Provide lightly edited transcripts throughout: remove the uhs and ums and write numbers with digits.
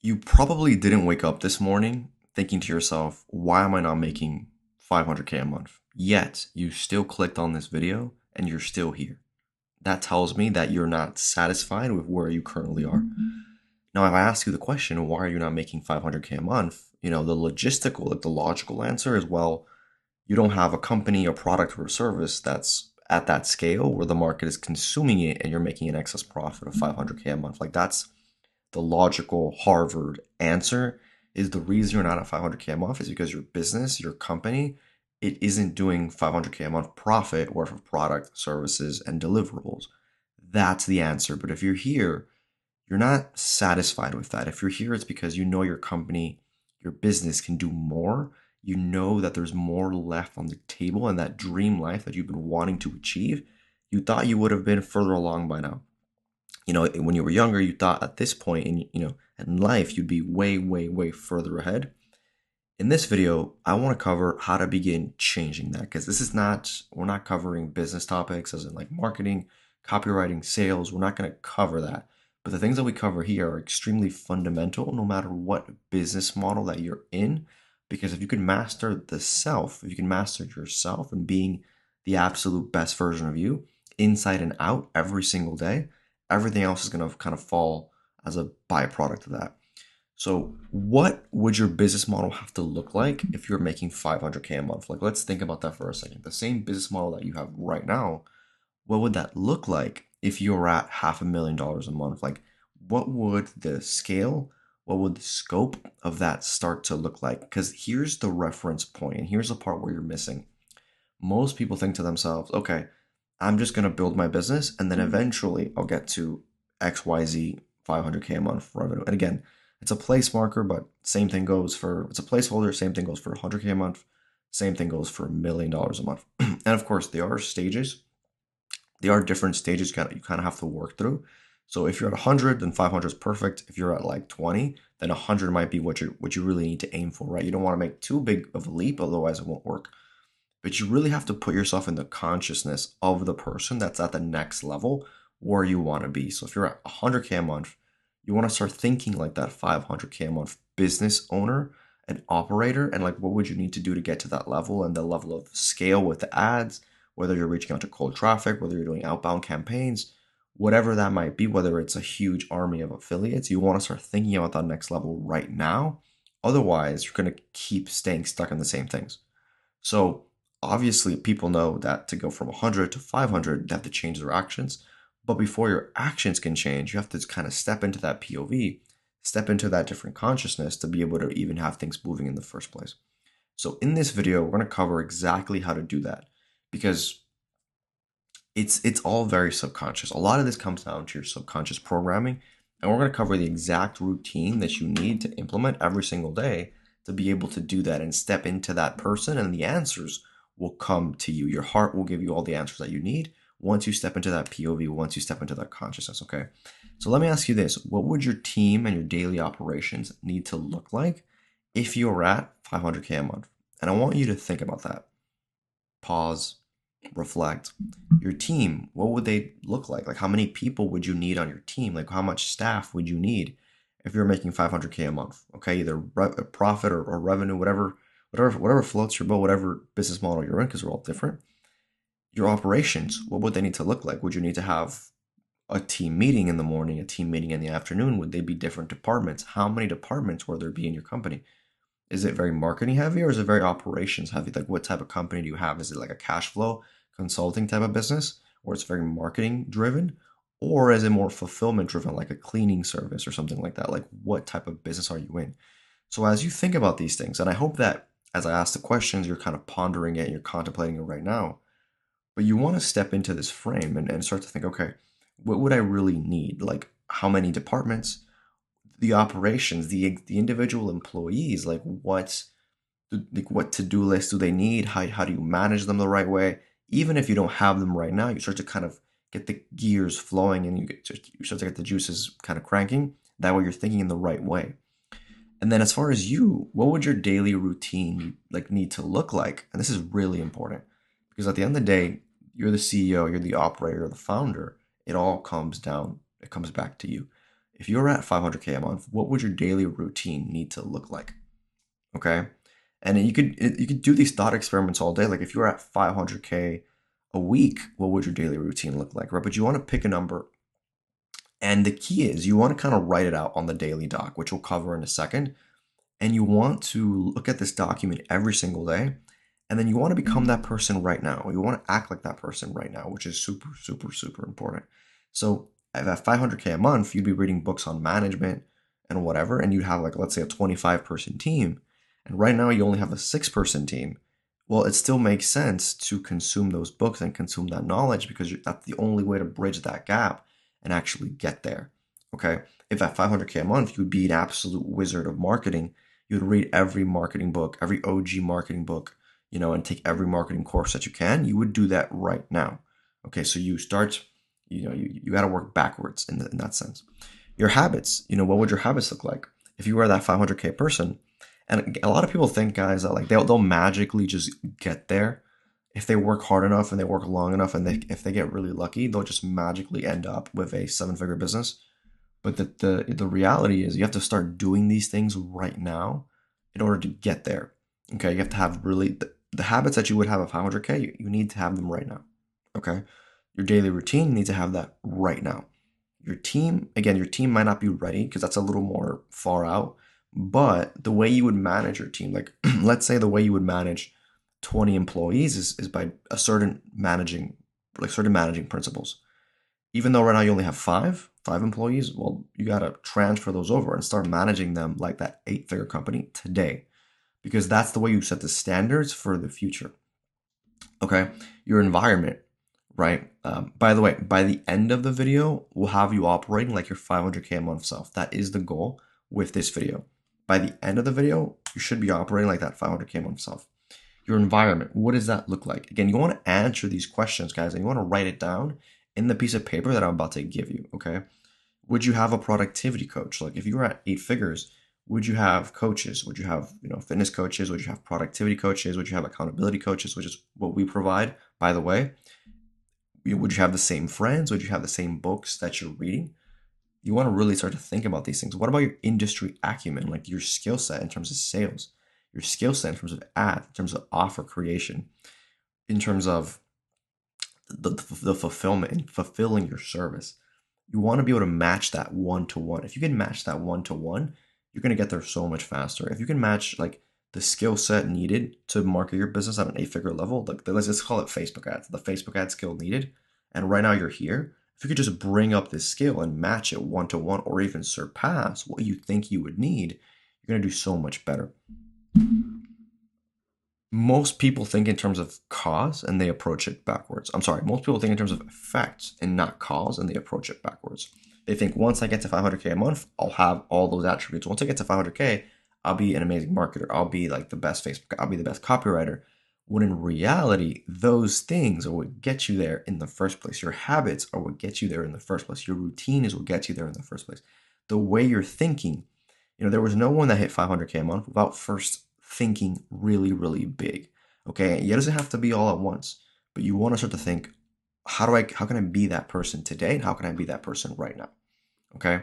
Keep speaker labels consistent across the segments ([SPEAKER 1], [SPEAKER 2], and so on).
[SPEAKER 1] You probably didn't wake up this morning thinking to yourself, why am I not making 500K a month? Yet you still clicked on this video and you're still here. That tells me that you're not satisfied with where you currently are. Now, if I ask you the question, why are you not making 500K a month? The logistical, like the logical answer is, well, you don't have a company, a product, or a service that's at that scale where the market is consuming it and you're making an excess profit of 500K a month. Like that's the logical Harvard answer is the reason you're not at 500K a month is because your business, your company, it isn't doing 500K a month profit worth of product, services, and deliverables. That's the answer. But if you're here, you're not satisfied with that. If you're here, it's because you know your company, your business can do more. You know that there's more left on the table and that dream life that you've been wanting to achieve. You thought you would have been further along by now. When you were younger, you thought at this point in life, you'd be way, way, way further ahead. In this video, I want to cover how to begin changing that because we're not covering business topics as in like marketing, copywriting, sales. We're not going to cover that. But the things that we cover here are extremely fundamental no matter what business model that you're in. Because if you can master the self, if you can master yourself and being the absolute best version of you inside and out every single day, everything else is going to kind of fall as a byproduct of that. So, what would your business model have to look like if you're making 500K a month? Like, let's think about that for a second. The same business model that you have right now, what would that look like if you were at $500,000 a month? Like, what would the scale, what would the scope of that start to look like? Because here's the reference point, and here's the part where you're missing. Most people think to themselves, okay, I'm just going to build my business and then eventually I'll get to XYZ 500K a month revenue. And again, it's a place marker, but it's a placeholder. Same thing goes for 100K a month. Same thing goes for $1 million a month. And of course, there are stages. There are different stages you kind of have to work through. So if you're at 100, then 500 is perfect. If you're at like 20, then 100 might be what you really need to aim for, right? You don't want to make too big of a leap, otherwise it won't work. But you really have to put yourself in the consciousness of the person that's at the next level where you want to be. So if you're at 100K a month, you want to start thinking like that 500K a month business owner and operator. And like, what would you need to do to get to that level and the level of scale with the ads, whether you're reaching out to cold traffic, whether you're doing outbound campaigns, whatever that might be, whether it's a huge army of affiliates, you want to start thinking about that next level right now. Otherwise, you're going to keep staying stuck in the same things. So obviously, people know that to go from 100 to 500, they have to change their actions. But before your actions can change, you have to kind of step into that POV, step into that different consciousness to be able to even have things moving in the first place. So in this video, we're going to cover exactly how to do that because it's all very subconscious. A lot of this comes down to your subconscious programming, and we're going to cover the exact routine that you need to implement every single day to be able to do that and step into that person, and the answers will come to you. Your heart will give you all the answers that you need once you step into that POV, once you step into that consciousness, okay? So let me ask you this. What would your team and your daily operations need to look like if you were at 500K a month? And I want you to think about that. Pause, reflect. Your team, what would they look like? Like how many people would you need on your team? Like how much staff would you need if you're making 500K a month? Okay, either profit or revenue, whatever floats your boat, whatever business model you're in, because they're all different. Your operations, what would they need to look like? Would you need to have a team meeting in the morning, a team meeting in the afternoon? Would they be different departments? How many departments will there be in your company? Is it very marketing heavy or is it very operations heavy? Like what type of company do you have? Is it like a cash flow consulting type of business or it's very marketing driven? Or is it more fulfillment driven, like a cleaning service or something like that? Like what type of business are you in? So as you think about these things, and I hope that as I ask the questions, you're kind of pondering it and you're contemplating it right now, but you want to step into this frame and start to think, okay, what would I really need? Like how many departments? The operations, the individual employees, like what to-do list do they need? How do you manage them the right way? Even if you don't have them right now, you start to kind of get the gears flowing and you start to get the juices kind of cranking. That way you're thinking in the right way. And then as far as you, what would your daily routine like need to look like? And this is really important because at the end of the day, you're the CEO, you're the operator, the founder. It all comes down, it comes back to you. if you're at 500K a month, what would your daily routine need to look like? Okay. And you could do these thought experiments all day. Like if you're at 500K a week, what would your daily routine look like, right? But you want to pick a number. And the key is you want to kind of write it out on the daily doc, which we'll cover in a second. And you want to look at this document every single day. And then you want to become that person right now. You want to act like that person right now, which is super, super, super important. So at 500K a month, you'd be reading books on management and whatever. And you'd have like, let's say a 25-person team. And right now you only have a 6-person team. Well, it still makes sense to consume those books and consume that knowledge because that's the only way to bridge that gap and actually get there. Okay. If at 500K a month, you'd be an absolute wizard of marketing. You'd read every marketing book, every OG marketing book, and take every marketing course that you can. You would do that right now. Okay. So you start, you got to work backwards in that sense. Your habits, what would your habits look like? If you were that 500K person, and a lot of people think, guys, that like they'll magically just get there if they work hard enough and they work long enough, and if they get really lucky, they'll just magically end up with a 7-figure business. But the reality is you have to start doing these things right now in order to get there. Okay, you have to have really the habits that you would have at 500K. You need to have them right now. Okay, your daily routine, you need to have that right now. Your team might not be ready because that's a little more far out. But the way you would manage your team, like let's say the way you would manage 20 employees is by a certain managing principles. Even though right now you only have five employees, well, you got to transfer those over and start managing them like that 8-figure company today, because that's the way you set the standards for the future. Okay, your environment, right? By the way, by the end of the video, we'll have you operating like your 500K a month self. That is the goal with this video. By the end of the video, you should be operating like that 500K a month self. Your environment, what does that look like? Again, you want to answer these questions, guys, and you want to write it down in the piece of paper that I'm about to give you, okay? Would you have a productivity coach? Like if you were at 8 figures, would you have coaches? Would you have, fitness coaches? Would you have productivity coaches? Would you have accountability coaches, which is what we provide, by the way? Would you have the same friends? Would you have the same books that you're reading? You want to really start to think about these things. What about your industry acumen, like your skill set in terms of sales, your skill set in terms of ads, in terms of offer creation, in terms of the fulfillment and fulfilling your service? You want to be able to match that 1-to-1. If you can match that 1-to-1, you're going to get there so much faster. If you can match like the skill set needed to market your business at an 8-figure level, like let's just call it Facebook ads, the Facebook ad skill needed, and right now you're here. If you could just bring up this skill and match it 1-to-1 or even surpass what you think you would need, you're going to do so much better. Most people think in terms of cause and they approach it backwards. I'm sorry, most people think in terms of effects and not cause, and they approach it backwards. They think once I get to 500K a month, I'll have all those attributes. Once I get to 500K, I'll be an amazing marketer. I'll be like the best Facebook, I'll be the best copywriter. When in reality, those things are what get you there in the first place. Your habits are what get you there in the first place. Your routine is what gets you there in the first place. The way you're thinking, there was no one that hit 500K a month without first thinking really, really big. Okay, it doesn't have to be all at once, but you want to start to think, how can I be that person today, and how can I be that person right now? Okay,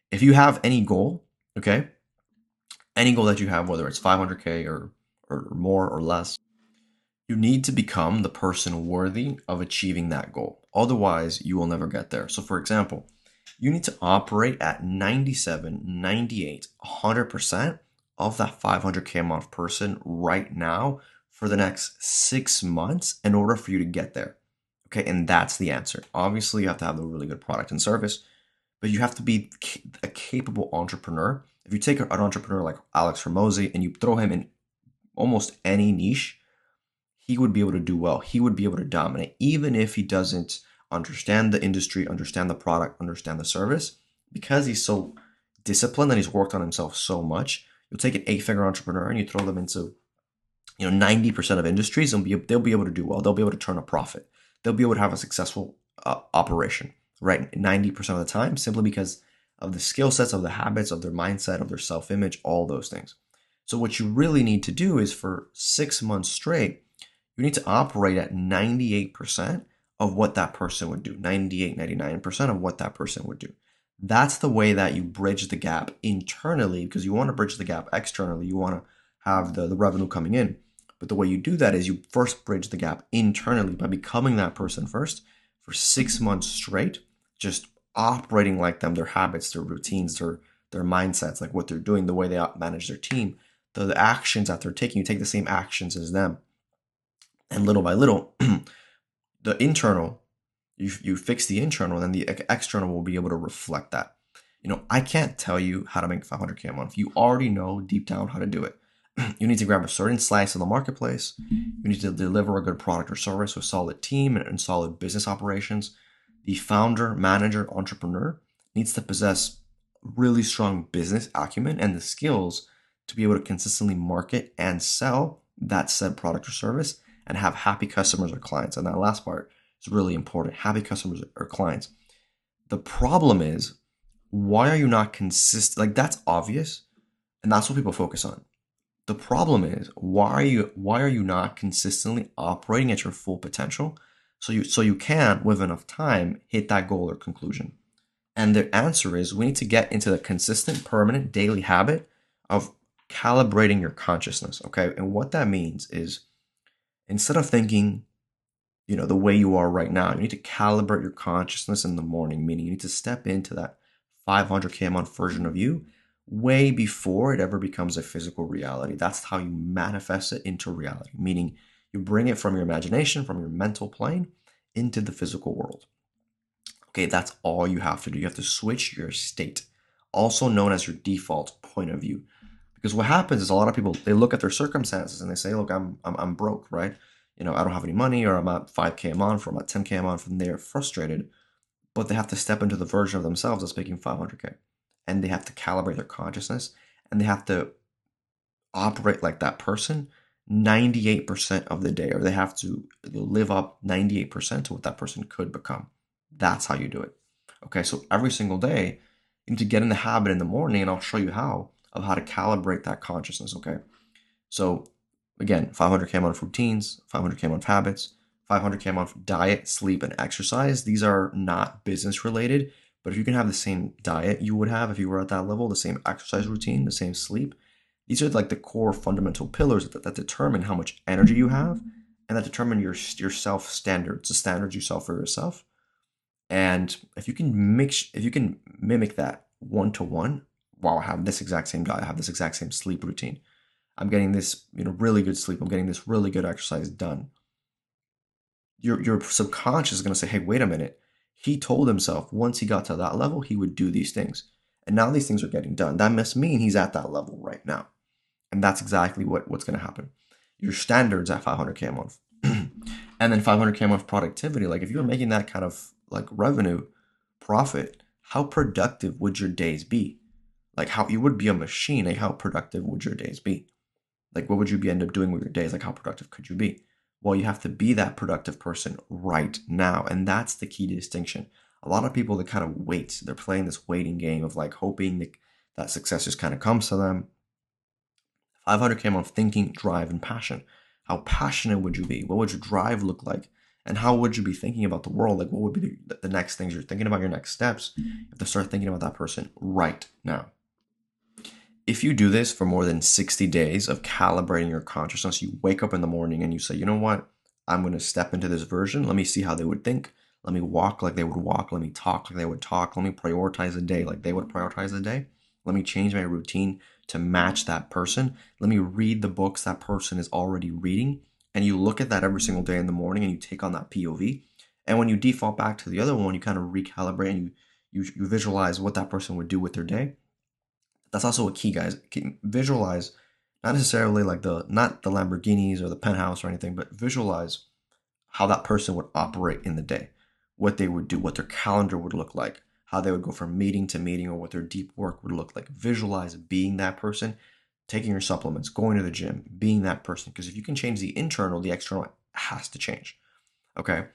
[SPEAKER 1] if you have any goal, okay, any goal that you have, whether it's 500K or more or less, you need to become the person worthy of achieving that goal. Otherwise, you will never get there. So for example, you need to operate at 97, 98, 100% of that 500K a month person right now for the next 6 months in order for you to get there. Okay, and that's the answer. Obviously, you have to have a really good product and service, but you have to be a capable entrepreneur. If you take an entrepreneur like Alex Hormozi and you throw him in almost any niche, he would be able to do well. He would be able to dominate, even if he doesn't understand the industry, understand the product, understand the service. Because he's so disciplined and he's worked on himself so much, you'll take an 8-figure entrepreneur and you throw them into 90% of industries, and they'll be able to do well. They'll be able to turn a profit. They'll be able to have a successful operation, right? 90% of the time, simply because of the skill sets, of the habits, of their mindset, of their self-image, all those things. So what you really need to do is for 6 months straight, you need to operate at 98% of what that person would do. 98, 99% of what that person would do. That's the way that you bridge the gap internally, because you want to bridge the gap externally. You want to have the revenue coming in. But the way you do that is you first bridge the gap internally by becoming that person first for 6 months straight, just operating like them, their habits, their routines, their mindsets, like what they're doing, the way they manage their team, the actions that they're taking. You take the same actions as them. And little by little, the internal, you fix the internal, then the external will be able to reflect that. I can't tell you how to make 500K a month. You already know deep down how to do it. You need to grab a certain slice of the marketplace. You need to deliver a good product or service with solid team and solid business operations. The founder, manager, entrepreneur needs to possess really strong business acumen and the skills to be able to consistently market and sell that said product or service and have happy customers or clients. And that last part is really important. Happy customers or clients. The problem is, why are you not consistent? Like, that's obvious, and that's what people focus on. The problem is, why are you not consistently operating at your full potential so you can, with enough time, hit that goal or conclusion? And the answer is, we need to get into the consistent, permanent, daily habit of calibrating your consciousness, okay? And what that means is, instead of thinking, the way you are right now, you need to calibrate your consciousness in the morning, meaning you need to step into that 500K a month version of you way before it ever becomes a physical reality. That's how you manifest it into reality, meaning you bring it from your imagination, from your mental plane into the physical world. Okay, that's all you have to do. You have to switch your state, also known as your default point of view. Because what happens is, a lot of people, they look at their circumstances and they say, look, I'm broke, right? I don't have any money, or I'm at 5K a month, or I'm at 10K a month, and they're frustrated. But they have to step into the version of themselves that's making 500K. And they have to calibrate their consciousness, and they have to operate like that person 98% of the day, or they have to live up 98% to what that person could become. That's how you do it. Okay, so every single day, you need to get in the habit in the morning, and I'll show you how to calibrate that consciousness, okay? So again, 500K a month routines, 500K a month habits, 500K a month diet, sleep, and exercise. These are not business related, but if you can have the same diet you would have if you were at that level, the same exercise routine, the same sleep, these are like the core fundamental pillars that determine how much energy you have, and that determine your self standards, the standards you set for yourself. And if you can mimic that one to one, wow, I have this exact same diet, I have this exact same sleep routine, I'm getting this, really good sleep, I'm getting this really good exercise done. Your subconscious is going to say, hey, wait a minute. He told himself once he got to that level, he would do these things. And now these things are getting done. That must mean he's at that level right now. And that's exactly what's going to happen. Your standards at 500K a month. And then 500K a month productivity. Like, if you're making that kind of like revenue profit, how productive would your days be? Like, how you would be a machine. Like, how productive would your days be? Like, what would you end up doing with your days? Like, how productive could you be? Well, you have to be that productive person right now. And that's the key distinction. A lot of people, they kind of wait. They're playing this waiting game of like hoping that success just kind of comes to them. 500K a month thinking, drive, and passion. How passionate would you be? What would your drive look like? And how would you be thinking about the world? Like, what would be the next things you're thinking about, your next steps? You have to start thinking about that person right now. If you do this for more than 60 days of calibrating your consciousness, you wake up in the morning and you say, you know what? I'm going to step into this version. Let me see how they would think. Let me walk like they would walk. Let me talk like they would talk. Let me prioritize a day like they would prioritize a day. Let me change my routine to match that person. Let me read the books that person is already reading. And you look at that every single day in the morning and you take on that POV. And when you default back to the other one, you kind of recalibrate and you visualize what that person would do with their day. That's also a key, guys. Visualize, not necessarily like not the Lamborghinis or the penthouse or anything, but visualize how that person would operate in the day, what they would do, what their calendar would look like, how they would go from meeting to meeting, or what their deep work would look like. Visualize being that person, taking your supplements, going to the gym, being that person. Because if you can change the internal, the external has to change. Okay.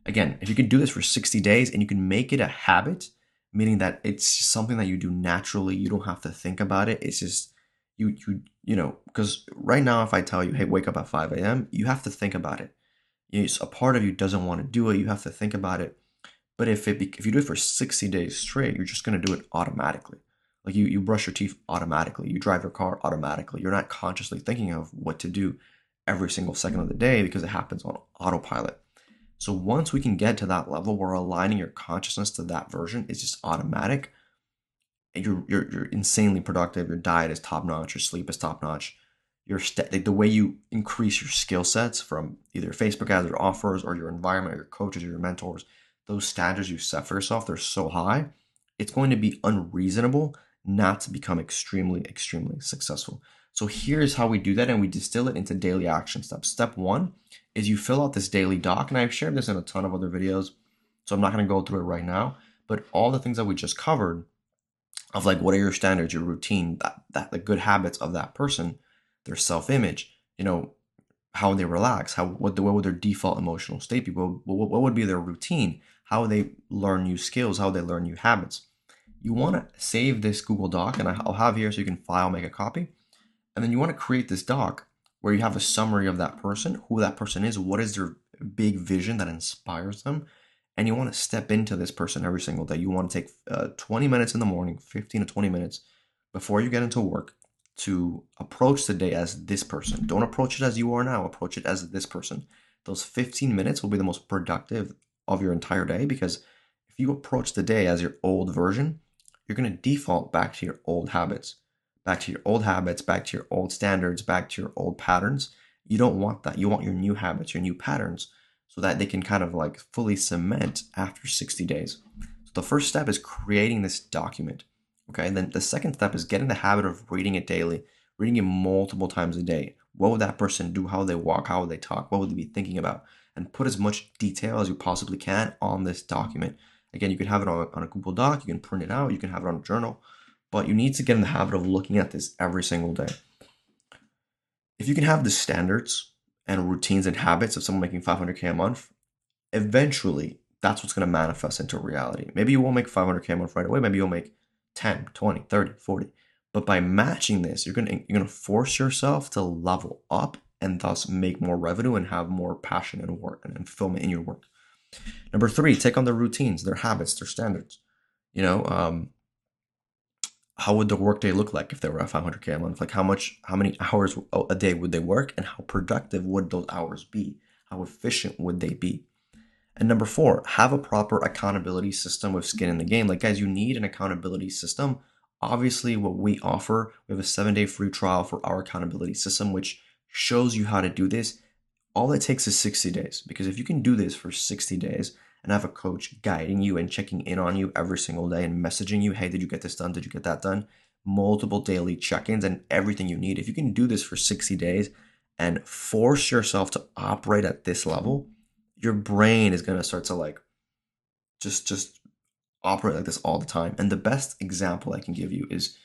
[SPEAKER 1] Again, if you can do this for 60 days and you can make it a habit, meaning that it's something that you do naturally, you don't have to think about it. It's just because right now, if I tell you, hey, wake up at 5 a.m., you have to think about it. A part of you doesn't want to do it. You have to think about it. But if you do it for 60 days straight, you're just going to do it automatically. Like you brush your teeth automatically, you drive your car automatically. You're not consciously thinking of what to do every single second of the day because it happens on autopilot. So once we can get to that level where aligning your consciousness to that version is just automatic, and you're insanely productive. Your diet is top notch. Your sleep is top notch. Like the way you increase your skill sets from either Facebook ads or offers or your environment or your coaches or your mentors, those standards you set for yourself, they're so high, it's going to be unreasonable not to become extremely, extremely successful. So here's how we do that, and we distill it into daily action steps. Step one is you fill out this daily doc, and I've shared this in a ton of other videos, so I'm not going to go through it right now, but all the things that we just covered of like what are your standards, your routine, that the good habits of that person, their self-image, how they relax, what would their default emotional state be, what would be their routine, how they learn new skills, how they learn new habits. You want to save this Google Doc, and I'll have here so you can file, make a copy, and then you want to create this doc where you have a summary of that person, who that person is, what is their big vision that inspires them, and you want to step into this person every single day. You want to take 20 minutes in the morning, 15 to 20 minutes before you get into work to approach the day as this person. Don't approach it as you are now. Approach it as this person. Those 15 minutes will be the most productive of your entire day, because if you approach the day as your old version, you're going to default back to your old habits, back to your old standards, back to your old patterns. You don't want that. You want your new habits, your new patterns, so that they can kind of like fully cement after 60 days. So the first step is creating this document. Okay, and then the second step is getting the habit of reading it daily, reading it multiple times a day. What would that person do? How would they walk? How would they talk? What would they be thinking about? And put as much detail as you possibly can on this document. Again, you can have it on a Google Doc, you can print it out, you can have it on a journal, but you need to get in the habit of looking at this every single day. If you can have the standards and routines and habits of someone making 500K a month, eventually that's what's going to manifest into reality. Maybe you won't make 500K a month right away. Maybe you'll make 10, 20, 30, 40. But by matching this, you're going to force yourself to level up and thus make more revenue and have more passion and work and fulfillment in your work. Number three, take on their routines, their habits, their standards. How would the workday look like if they were at 500K a month? Like how many hours a day would they work, and how productive would those hours be? How efficient would they be? And number four, have a proper accountability system with skin in the game. Like, guys, you need an accountability system. Obviously, what we offer, we have a 7-day free trial for our accountability system, which shows you how to do this. All it takes is 60 days, because if you can do this for 60 days and have a coach guiding you and checking in on you every single day and messaging you, hey, did you get this done? Did you get that done? Multiple daily check-ins and everything you need. If you can do this for 60 days and force yourself to operate at this level, your brain is going to start to like just operate like this all the time. And the best example I can give you is,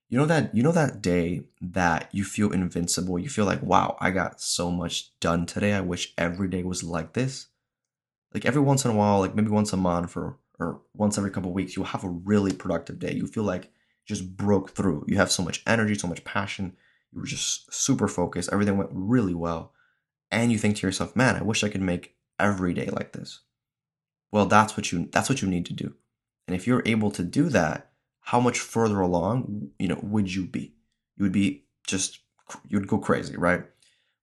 [SPEAKER 1] that day that you feel invincible, you feel like, wow, I got so much done today. I wish every day was like this. Like every once in a while, like maybe once a month or once every couple of weeks, you'll have a really productive day. You feel like you just broke through. You have so much energy, so much passion. You were just super focused. Everything went really well. And you think to yourself, man, I wish I could make every day like this. Well, that's what you need to do. And if you're able to do that, how much further along, would you be? You'd go crazy, right?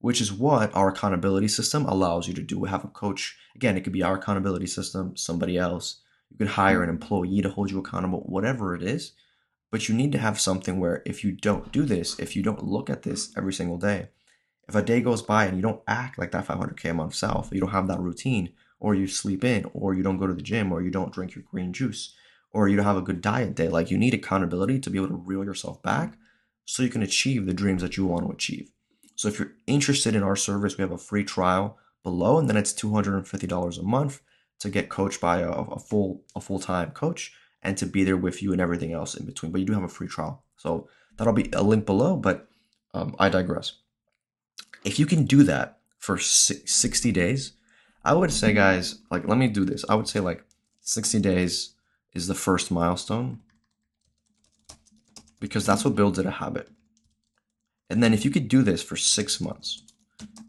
[SPEAKER 1] Which is what our accountability system allows you to do. We have a coach. Again, it could be our accountability system, somebody else. You could hire an employee to hold you accountable, whatever it is. But you need to have something where if you don't do this, if you don't look at this every single day, if a day goes by and you don't act like that 500K a month self, you don't have that routine, or you sleep in, or you don't go to the gym, or you don't drink your green juice, or you don't have a good diet day, like you need accountability to be able to reel yourself back so you can achieve the dreams that you want to achieve. So if you're interested in our service, we have a free trial below, and then it's $250 a month to get coached by a full-time coach and to be there with you and everything else in between. But you do have a free trial. So that'll be a link below, but I digress. If you can do that for 60 days, I would say, guys, like, let me do this. I would say like 60 days is the first milestone, because that's what builds it a habit. And then if you could do this for 6 months,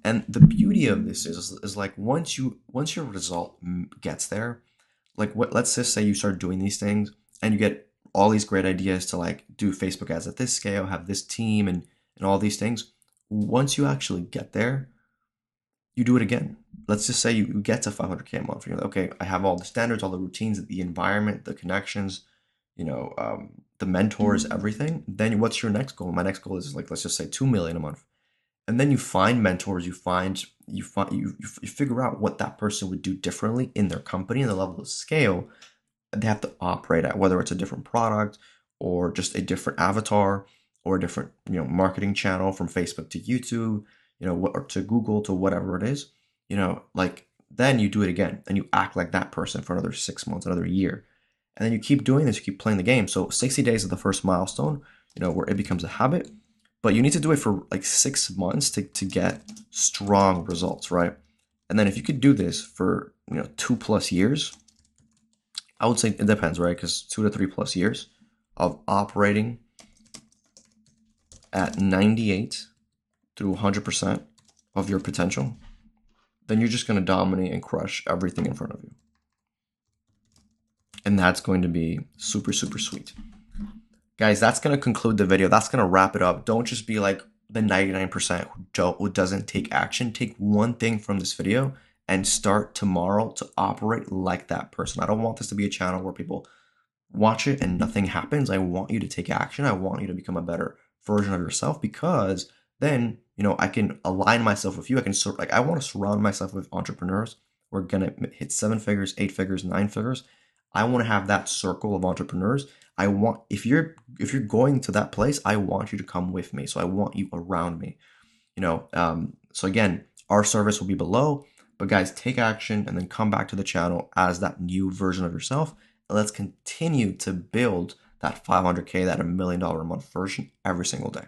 [SPEAKER 1] and the beauty of this is like once your result gets there, like what, let's just say you start doing these things and you get all these great ideas to like do Facebook ads at this scale, have this team and all these things. Once you actually get there, you do it again. Let's just say you get to 500K a month. You're like, okay, I have all the standards, all the routines, the environment, the connections, the mentors, everything. Then what's your next goal? My next goal is like, let's just say 2 million a month. And then you find mentors, you figure out what that person would do differently in their company and the level of scale they have to operate at, whether it's a different product or just a different avatar or a different, marketing channel from Facebook to YouTube, or to Google, to whatever it is, like then you do it again and you act like that person for another 6 months, another year. And then you keep doing this, you keep playing the game. So 60 days is the first milestone, where it becomes a habit, but you need to do it for like 6 months to get strong results, right? And then if you could do this for, 2+ years, I would say it depends, right? Because 2 to 3+ years of operating at 98 through 100% of your potential, then you're just going to dominate and crush everything in front of you. And that's going to be super, super sweet. Guys, that's going to conclude the video. That's going to wrap it up. Don't just be like the 99% who doesn't take action. Take one thing from this video and start tomorrow to operate like that person. I don't want this to be a channel where people watch it and nothing happens. I want you to take action. I want you to become a better version of yourself, because then, I can align myself with you. I want to surround myself with entrepreneurs. We're going to hit 7 figures, 8 figures, 9 figures. I want to have that circle of entrepreneurs. If you're going to that place, I want you to come with me. So I want you around me, so again, our service will be below, but guys, take action and then come back to the channel as that new version of yourself. And let's continue to build that 500K, that $1 million a month version every single day.